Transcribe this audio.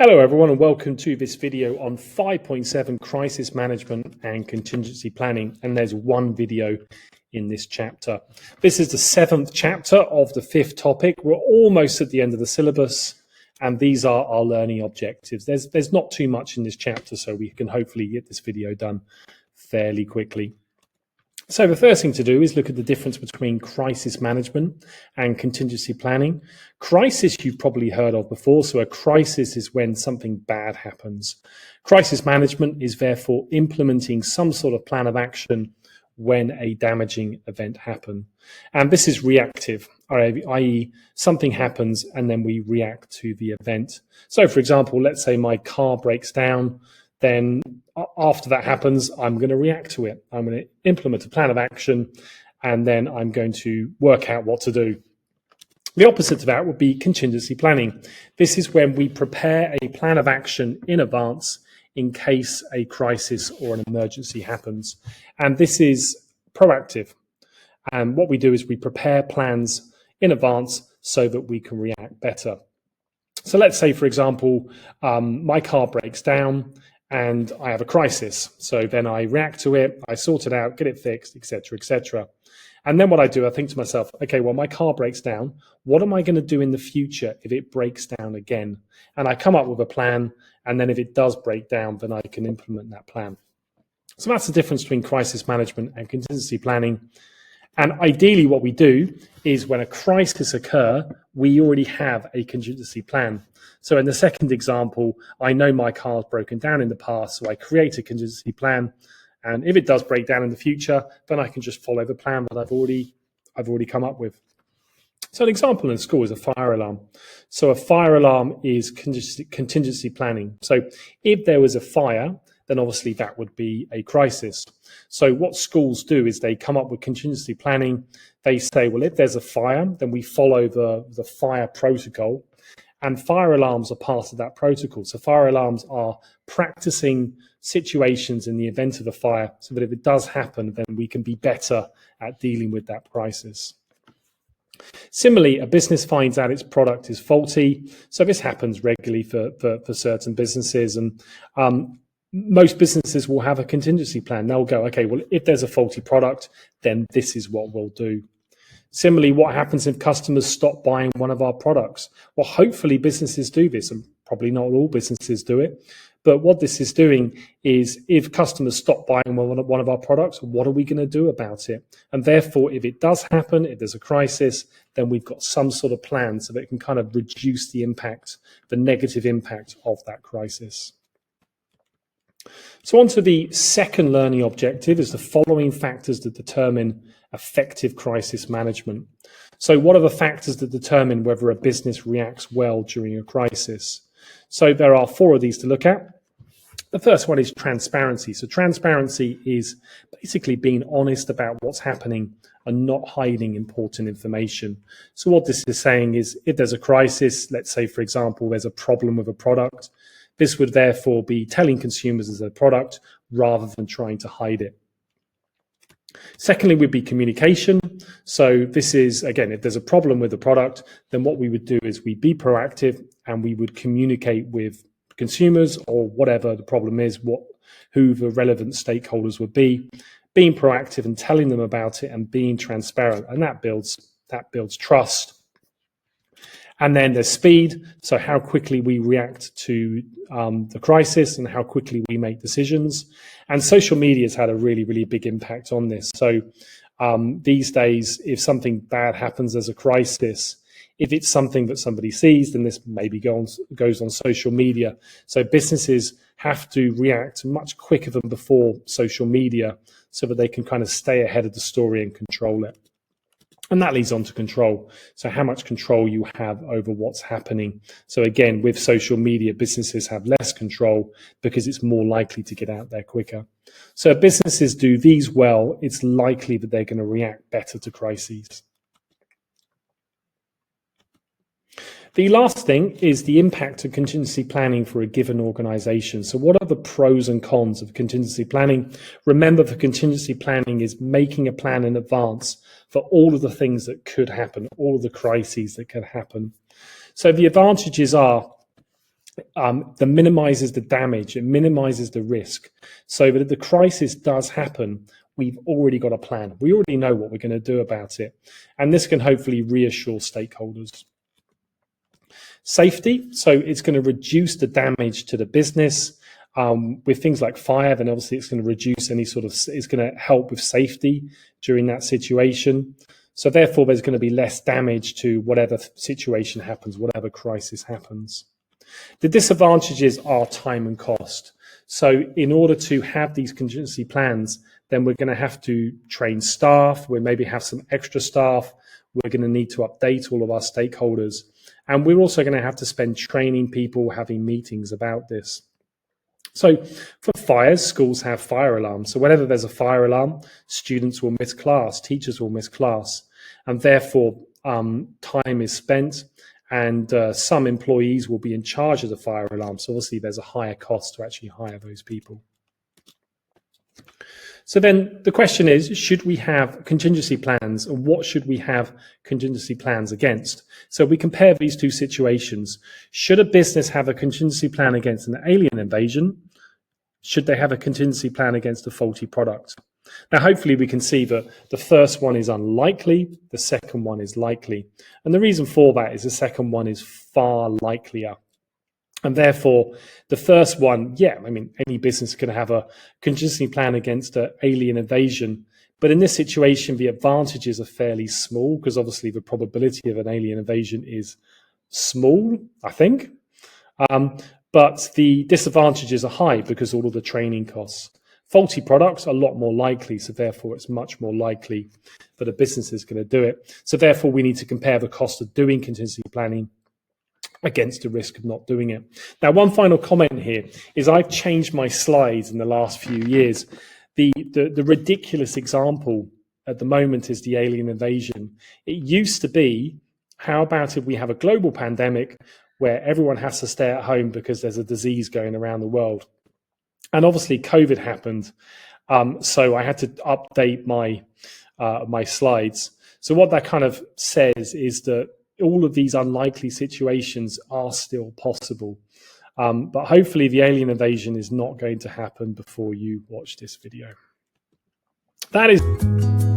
Hello everyone and welcome to this video on 5.7 crisis management and contingency planning, and there's one video in this chapter. This is the 7th chapter of the 5th topic. We're almost at the end of the syllabus and these are our learning objectives. There's not too much in this chapter, so we can hopefully get this video done fairly quickly. So the first thing to do is look at the difference between crisis management and contingency planning. Crisis you've probably heard of before. So a crisis is when something bad happens. Crisis management is therefore implementing some sort of plan of action when a damaging event happens. And this is reactive, i.e. something happens and then we react to the event. So for example, let's say my car breaks down. Then after that happens, I'm going to react to it. I'm going to implement a plan of action, and then I'm going to work out what to do. The opposite of that would be contingency planning. This is when we prepare a plan of action in advance in case a crisis or an emergency happens. And this is proactive. And what we do is we prepare plans in advance so that we can react better. So let's say, for example, my car breaks down and I have a crisis. So then I react to it, I sort it out, get it fixed, etc., etc. And then what I do, I think to myself, okay, well, my car breaks down. What am I going to do in the future if it breaks down again? And I come up with a plan. And then if it does break down, then I can implement that plan. So that's the difference between crisis management and contingency planning. And ideally what we do is when a crisis occurs, we already have a contingency plan. So in the second example, I know my car's broken down in the past, so I create a contingency plan. And if it does break down in the future, then I can just follow the plan that I've already come up with. So an example in school is a fire alarm. So a fire alarm is contingency planning. So if there was a fire, then obviously that would be a crisis. So what schools do is they come up with contingency planning. They say, well, if there's a fire, then we follow the fire protocol. And fire alarms are part of that protocol. So fire alarms are practicing situations in the event of a fire so that if it does happen, then we can be better at dealing with that crisis. Similarly, a business finds out its product is faulty. So this happens regularly for certain businesses. And most businesses will have a contingency plan. They'll go, okay, well, if there's a faulty product, then this is what we'll do. Similarly, what happens if customers stop buying one of our products? Well, hopefully businesses do this, and probably not all businesses do it. But what this is doing is if customers stop buying one of our products, what are we going to do about it? And therefore, if it does happen, if there's a crisis, then we've got some sort of plan so that it can kind of reduce the impact, the negative impact of that crisis. So on to the second learning objective is the following factors that determine effective crisis management. So what are the factors that determine whether a business reacts well during a crisis? So there are 4 of these to look at. The first one is transparency. So transparency is basically being honest about what's happening and not hiding important information. So what this is saying is if there's a crisis, let's say, for example, there's a problem with a product, this would therefore be telling consumers there's a product rather than trying to hide it. Secondly, would be communication. So this is, again, if there's a problem with the product, then what we would do is we'd be proactive and we would communicate with consumers or whatever the problem is, who the relevant stakeholders would be, being proactive and telling them about it and being transparent. And that builds trust. And then there's speed, so how quickly we react to the crisis and how quickly we make decisions. And social media has had a really, really big impact on this. So these days, if something bad happens as a crisis, if it's something that somebody sees, then this maybe goes on social media. So businesses have to react much quicker than before social media so that they can kind of stay ahead of the story and control it. And that leads on to control. So how much control you have over what's happening. So again, with social media, businesses have less control because it's more likely to get out there quicker. So if businesses do these well, it's likely that they're going to react better to crises. The last thing is the impact of contingency planning for a given organization. So what are the pros and cons of contingency planning? Remember, for contingency planning is making a plan in advance for all of the things that could happen, all of the crises that could happen. So the advantages are that minimizes the damage, it minimizes the risk, so that if the crisis does happen, we've already got a plan. We already know what we're going to do about it. And this can hopefully reassure stakeholders. Safety, so it's going to reduce the damage to the business. With things like fire, then obviously it's going to reduce any sort of, it's going to help with safety during that situation. So therefore, there's going to be less damage to whatever situation happens, whatever crisis happens. The disadvantages are time and cost. So in order to have these contingency plans, then we're going to have to train staff, we maybe have some extra staff, we're going to need to update all of our stakeholders, and we're also going to have to spend training people, having meetings about this. So for fires, schools have fire alarms. So whenever there's a fire alarm, students will miss class, teachers will miss class, and therefore time is spent, and some employees will be in charge of the fire alarm. So obviously there's a higher cost to actually hire those people. So then the question is, should we have contingency plans, and what should we have contingency plans against? So we compare these two situations. Should a business have a contingency plan against an alien invasion? Should they have a contingency plan against a faulty product? Now, hopefully we can see that the first one is unlikely, the second one is likely. And the reason for that is the second one is far likelier. And therefore, the first one, yeah, I mean, any business can have a contingency plan against an alien invasion. But in this situation, the advantages are fairly small, because obviously the probability of an alien invasion is small, I think. But the disadvantages are high because all of the training costs. Faulty products are a lot more likely, so therefore it's much more likely that a business is going to do it. So therefore we need to compare the cost of doing contingency planning against the risk of not doing it. Now, one final comment here is I've changed my slides in the last few years. The ridiculous example at the moment is the alien invasion. It used to be, how about if we have a global pandemic where everyone has to stay at home because there's a disease going around the world? And obviously COVID happened, so I had to update my my slides. So what that kind of says is that all of these unlikely situations are still possible. But hopefully the alien invasion is not going to happen before you watch this video. That is...